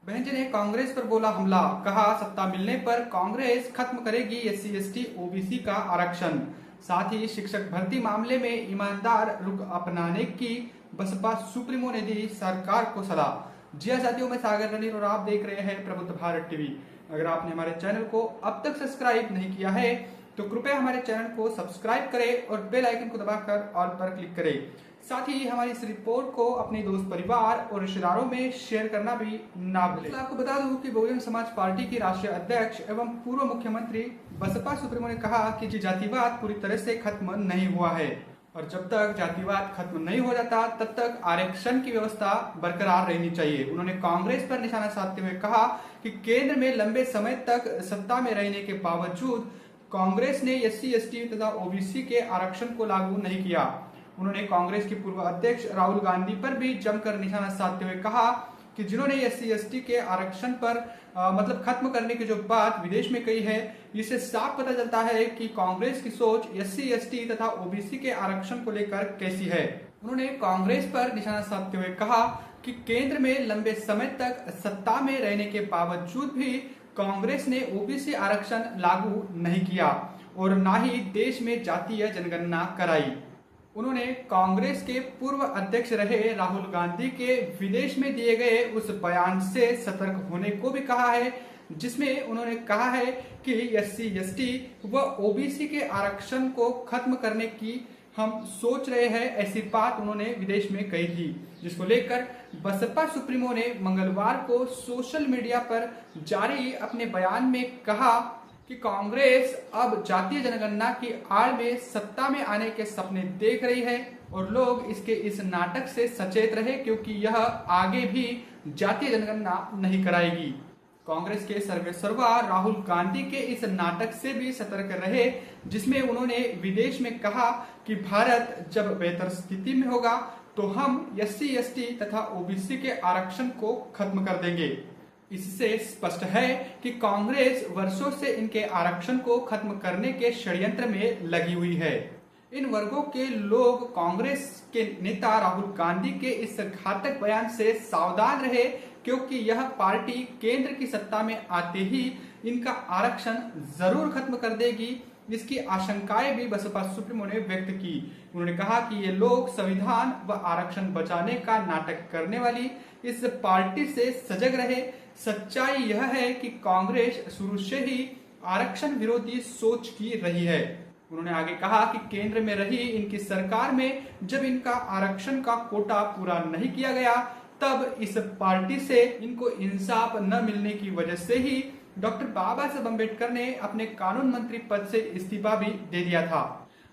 बहन जी ने कांग्रेस पर बोला हमला, कहा सत्ता मिलने पर कांग्रेस खत्म करेगी एससी एसटी ओबीसी का आरक्षण। साथ ही शिक्षक भर्ती मामले में ईमानदार रुख अपनाने की बसपा सुप्रीमो ने दी सरकार को सलाह। जी हाँ साथियों, मैं सागर रणवीर और आप देख रहे हैं प्रबुद्ध भारत टीवी। अगर आपने हमारे चैनल को अब तक सब्सक्राइब नहीं किया है तो कृपया हमारे चैनल को सब्सक्राइब करें और बेल आइकन को दबाकर ऑल पर क्लिक करें। साथ ही हमारी इस रिपोर्ट को अपने दोस्त परिवार और रिश्तेदारों में शेयर करना भी ना भूलें। आपको बता दूं कि बहुजन समाज पार्टी की राष्ट्रीय अध्यक्ष एवं पूर्व मुख्यमंत्री बसपा सुप्रीमो ने कहा कि जातिवाद पूरी तरह से खत्म नहीं हुआ है और जब तक जातिवाद खत्म नहीं हो जाता तब तक आरक्षण की व्यवस्था बरकरार रहनी चाहिए। उन्होंने कांग्रेस पर निशाना साधते हुए कहा कि केंद्र में लंबे समय तक सत्ता में रहने के बावजूद कांग्रेस ने एससी एसटी तथा ओबीसी के आरक्षण को लागू नहीं किया। उन्होंने कांग्रेस के पूर्व अध्यक्ष राहुल गांधी पर भी जमकर निशाना साधते हुए कहा कि जिन्होंने एससी एसटी के आरक्षण पर मतलब खत्म करने की जो बात विदेश में कही है, इससे साफ पता चलता है कि कांग्रेस की सोच एससी एसटी तथा ओबीसी के आरक्षण को लेकर कैसी है। उन्होंने कांग्रेस पर निशाना साधते हुए कहा कि केंद्र में लंबे समय तक सत्ता में रहने के बावजूद भी कांग्रेस ने ओबीसी आरक्षण लागू नहीं किया और न ही देश में जातीय जनगणना कराई। उन्होंने कांग्रेस के पूर्व अध्यक्ष रहे राहुल गांधी के विदेश में दिए गए उस बयान से सतर्क होने को भी कहा है, जिसमें उन्होंने कहा है कि एससी एसटी व ओबीसी के आरक्षण को खत्म करने की हम सोच रहे हैं। ऐसी बात उन्होंने विदेश में कही थी, जिसको लेकर बसपा सुप्रीमो ने मंगलवार को सोशल मीडिया पर जारी अपने बयान में कहा कि कांग्रेस अब जातीय जनगणना की आड़ में सत्ता में आने के सपने देख रही है और लोग इसके इस नाटक से सचेत रहे क्योंकि यह आगे भी जातीय जनगणना नहीं कराएगी। कांग्रेस के सर्वेसर्वा राहुल गांधी के इस नाटक से भी सतर्क रहे, जिसमें उन्होंने विदेश में कहा कि भारत जब बेहतर स्थिति में होगा तो हम एससी एसटी तथा ओबीसी के आरक्षण को खत्म कर देंगे। इससे स्पष्ट है कि कांग्रेस वर्षों से इनके आरक्षण को खत्म करने के षड्यंत्र में लगी हुई है। इन वर्गों के लोग कांग्रेस के नेता राहुल गांधी के इस घातक बयान से सावधान रहे क्योंकि यह पार्टी केंद्र की सत्ता में आते ही इनका आरक्षण जरूर खत्म कर देगी। इसकी आशंकाएं भी बसपा सुप्रीमो ने व्यक्त की। उन्होंने कहा कि ये लोग संविधान व आरक्षण बचाने का नाटक करने वाली इस पार्टी से सजग रहे। सच्चाई यह है कि कांग्रेस शुरू से ही आरक्षण विरोधी सोच की रही है। उन्होंने आगे कहा कि केंद्र में रही इनकी सरकार में जब इनका आरक्षण का कोटा पूरा नहीं किया गया तब इस पार्टी से इनको इंसाफ न मिलने की वजह से ही डॉक्टर बाबा साहब अम्बेडकर ने अपने कानून मंत्री पद से इस्तीफा भी दे दिया था।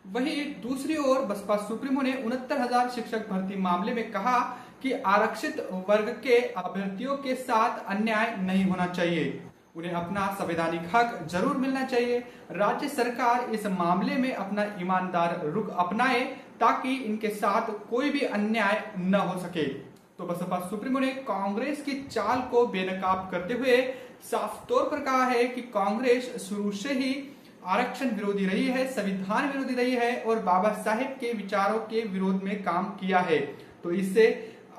वहीं दूसरी ओर बसपा सुप्रीमो ने 69,000 शिक्षक भर्ती मामले में कहा कि आरक्षित वर्ग के अभ्यर्थियों के साथ अन्याय नहीं होना चाहिए, उन्हें अपना संवैधानिक हक जरूर मिलना चाहिए। राज्य सरकार इस मामले में अपना ईमानदार रुख अपनाए ताकि इनके साथ कोई भी अन्याय न हो सके। तो बसपा सुप्रीमो ने कांग्रेस की चाल को बेनकाब करते हुए साफ तौर पर कहा है कि कांग्रेस शुरू से ही आरक्षण विरोधी रही है, संविधान विरोधी रही है और बाबा साहेब के विचारों के विरोध में काम किया है। तो इससे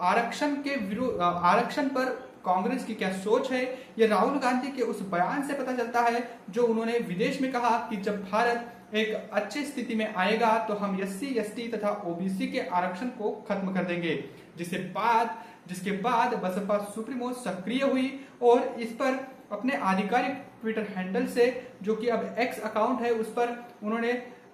आरक्षण पर कांग्रेस की क्या सोच है, ये राहुल गांधी के उस बयान से पता चलता है जो उन्होंने विदेश में कहा कि जब भारत एक अच्छी स्थिति में आएगा तो हम एससी एसटी तथा ओबीसी के आरक्षण को खत्म कर देंगे। जिसके बाद बसपा सुप्रीमो सक्रिय हुई और इस पर अपने आधिकारिक ट्विटर हैंडल से, जो कि अब एक्स अकाउंट है, उस पर उन्होंने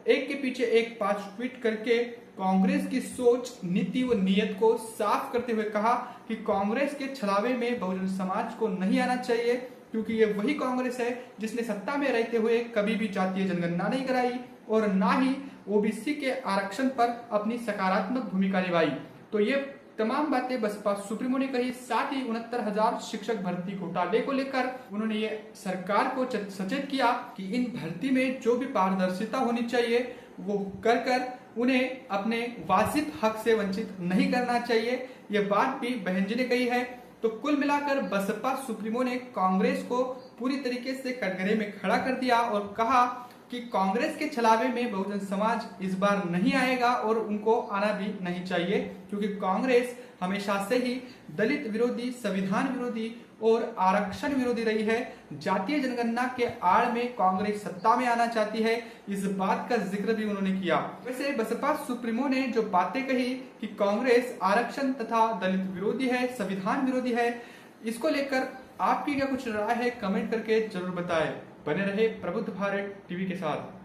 एक के पीछे एक 5 ट्वीट करके कांग्रेस की सोच, नीति व नीयत को साफ करते हुए कहा कि कांग्रेस के छलावे में बहुजन समाज को नहीं आना चाहिए क्योंकि ये वही कांग्रेस है जिसने सत्ता में रहते हुए कभी भी जातीय जनगणना नहीं कराई और ना ही ओबीसी के आरक्षण पर अपनी सकारात्मक भूमिका निभाई। तो ये तमाम बातें बसपा सुप्रीमो ने कही। साथ ही 69,000 शिक्षक भर्ती घोटाले को लेकर उन्होंने ये सरकार को सचेत किया कि इन भर्ती में जो भी पारदर्शिता होनी चाहिए वो कर उन्हें अपने वाजिब हक से वंचित नहीं करना चाहिए। ये बात भी बहन जी ने कही है। तो कुल मिलाकर बसपा सुप्रीमो ने कांग्रेस को पूरी तरीके से कटघरे में खड़ा कर दिया और कहा कि कांग्रेस के छलावे में बहुजन समाज इस बार नहीं आएगा और उनको आना भी नहीं चाहिए क्योंकि कांग्रेस हमेशा से ही दलित विरोधी, संविधान विरोधी और आरक्षण विरोधी रही है। जातीय जनगणना के आड़ में कांग्रेस सत्ता में आना चाहती है, इस बात का जिक्र भी उन्होंने किया। वैसे बसपा सुप्रीमो ने जो बातें कही कि कांग्रेस आरक्षण तथा दलित विरोधी है, संविधान विरोधी है, इसको लेकर आपकी क्या कुछ राय है, कमेंट करके जरूर बताएं। बने रहे प्रबुद्ध भारत टीवी के साथ।